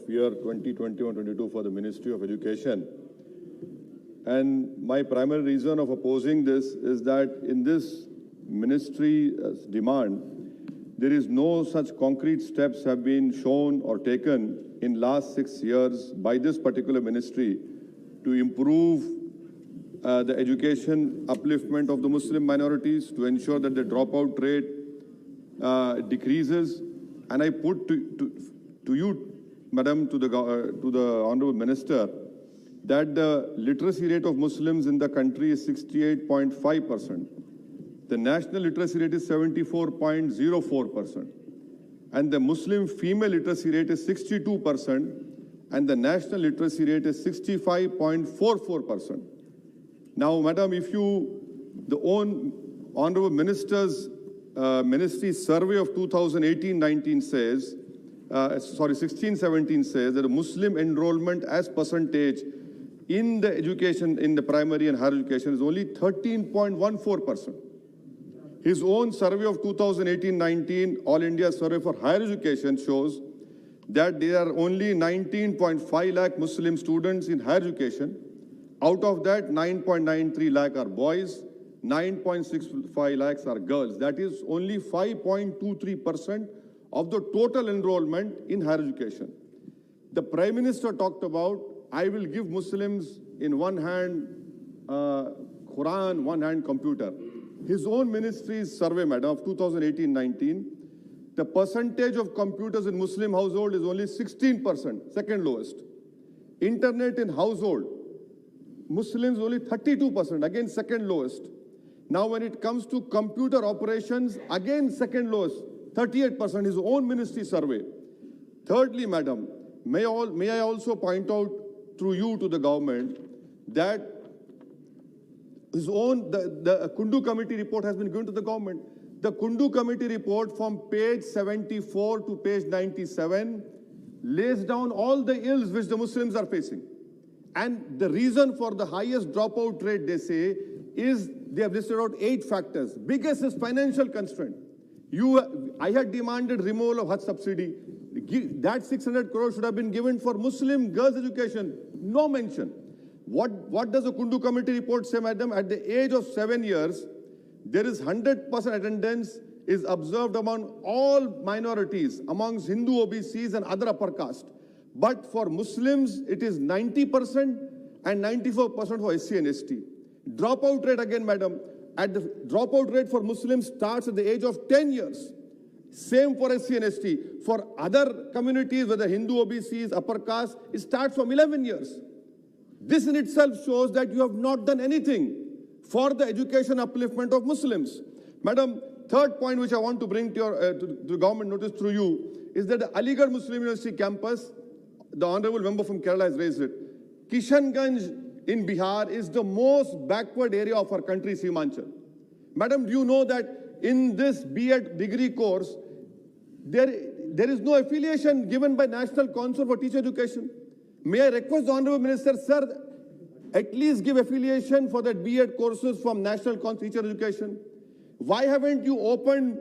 year 2021-22 for the Ministry of Education. And my primary reason of opposing this is that in this ministry's demand, there is no such concrete steps have been shown or taken in last 6 years by this particular ministry to improve the education upliftment of the Muslim minorities, to ensure that the dropout rate decreases. And I put to you, Madam, to the Honorable Minister, that the literacy rate of Muslims in the country is 68.5%. The national literacy rate is 74.04%. And the Muslim female literacy rate is 62%. And the national literacy rate is 65.44%. Now, Madam, if the Honorable Minister's Ministry survey of 2018-19 says, 16-17 says that the Muslim enrollment as percentage in the education, in the primary and higher education is only 13.14%. His own survey of 2018-19, All India Survey for Higher Education, shows that there are only 19.5 lakh Muslim students in higher education. Out of that, 9.93 lakh are boys, 9.65 lakhs are girls. That is only 5.23% of the total enrollment in higher education. The Prime Minister talked about, I will give Muslims in one hand Quran, one hand computer. His own ministry's survey, Madam, of 2018-19, the percentage of computers in Muslim household is only 16%, second lowest. Internet in household, Muslims only 32%, again second lowest. Now when it comes to computer operations, again second lowest, 38%, his own ministry survey. Thirdly, Madam, may I also point out through you to the government that his own, the Kundu Committee report has been given to the government. The Kundu Committee report from page 74 to page 97 lays down all the ills which the Muslims are facing. And the reason for the highest dropout rate, they say, is they have listed out 8 factors. Biggest is financial constraint. I had demanded removal of Hajj subsidy. That 600 crores should have been given for Muslim girls' education. No mention. What does the Kundu Committee report say, Madam? At the age of 7 years, there is 100% attendance is observed among all minorities, amongst Hindu OBCs and other upper caste. But for Muslims, it is 90% and 94% for SC and ST. Dropout rate again, Madam. At the dropout rate for Muslims starts at the age of 10 years. Same for SC and ST. For other communities, whether Hindu OBCs, upper caste, it starts from 11 years. This in itself shows that you have not done anything for the education upliftment of Muslims. Madam, third point which I want to bring to the government notice through you is that the Aligarh Muslim University campus, the Honorable Member from Kerala has raised it. Kishanganj in Bihar is the most backward area of our country, Simanchal. Madam, do you know that in this B.Ed degree course, there is no affiliation given by National Council for Teacher Education? May I request the Honorable Minister, sir, at least give affiliation for that B.Ed courses from National Council for Teacher Education? Why haven't you opened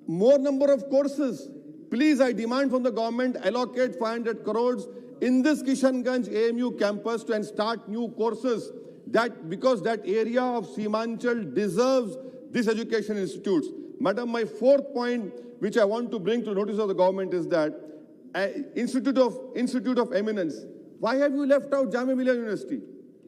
more number of courses? Please, I demand from the government, allocate 500 crores in this Kishanganj AMU campus to and start new courses, because that area of Simanchal deserves these education institutes. Madam, my fourth point, which I want to bring to the notice of the government, is that Institute of Eminence. Why have you left out Jamia Millia University?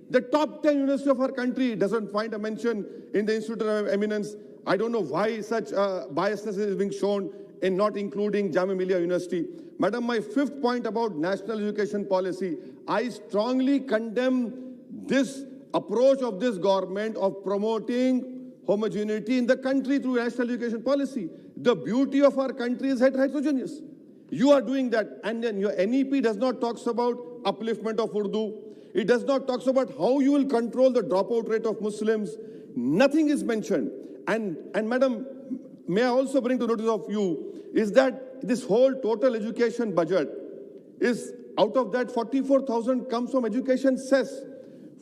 The top 10 university of our country doesn't find a mention in the Institute of Eminence. I don't know why such biasness is being shown in not including Jamia Millia University. Madam, my fifth point about national education policy, I strongly condemn this approach of this government of promoting homogeneity in the country through national education policy. The beauty of our country is heterogeneous. You are doing that, and then your NEP does not talk about upliftment of Urdu. It does not talk about how you will control the dropout rate of Muslims. Nothing is mentioned. And Madam, may I also bring to notice of you is that this whole total education budget is, out of that 44,000 comes from education cess.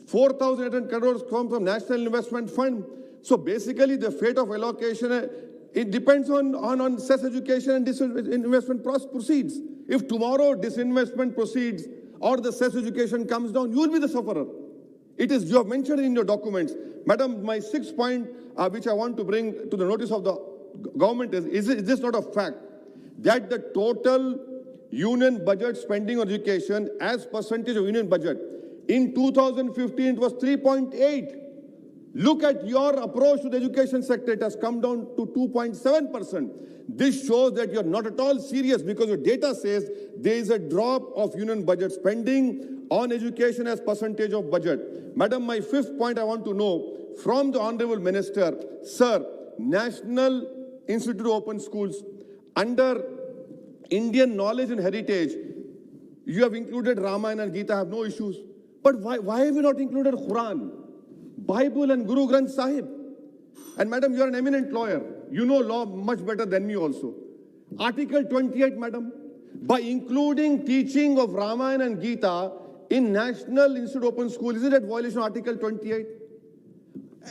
4,800 crores come from National Investment Fund. So basically the fate of allocation, it depends on cess education and this investment proceeds. If tomorrow disinvestment proceeds or the cess education comes down, you will be the sufferer. It is, you have mentioned in your documents. Madam, my sixth point, which I want to bring to the notice of the government is this not a fact that the total union budget spending on education as percentage of union budget in 2015 it was 3.8. Look at your approach to the education sector. It has come down to 2.7%. This shows that you're not at all serious, because your data says there is a drop of union budget spending on education as percentage of budget. Madam, my fifth point I want to know from the Honorable Minister, sir, National Institute of Open Schools, under Indian knowledge and heritage, you have included Ramayana and Gita, I have no issues. But why have you not included Quran, Bible and Guru Granth Sahib? And madam, you are an eminent lawyer. You know law much better than me also. Article 28, madam, by including teaching of Ramayana and Gita in National Institute of Open School, isn't that violation of Article 28?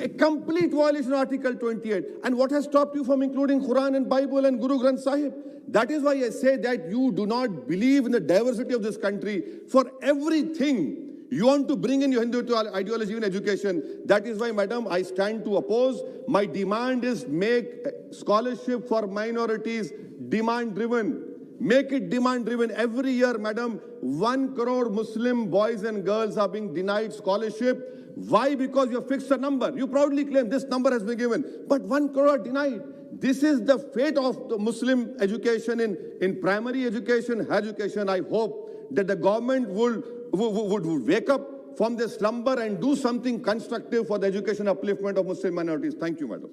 A complete violation of Article 28. And what has stopped you from including Quran and Bible and Guru Granth Sahib? That is why I say that you do not believe in the diversity of this country. For everything, you want to bring in your Hindu ideology in education. That is why, madam, I stand to oppose. My demand is make scholarship for minorities demand-driven. Make it demand-driven. Every year, madam, 1 crore Muslim boys and girls are being denied scholarship. Why? Because you have fixed a number. You proudly claim this number has been given, but 1 crore denied. This is the fate of the Muslim education in primary education, higher education. I hope that the government would wake up from their slumber and do something constructive for the education upliftment of Muslim minorities. Thank you, madam.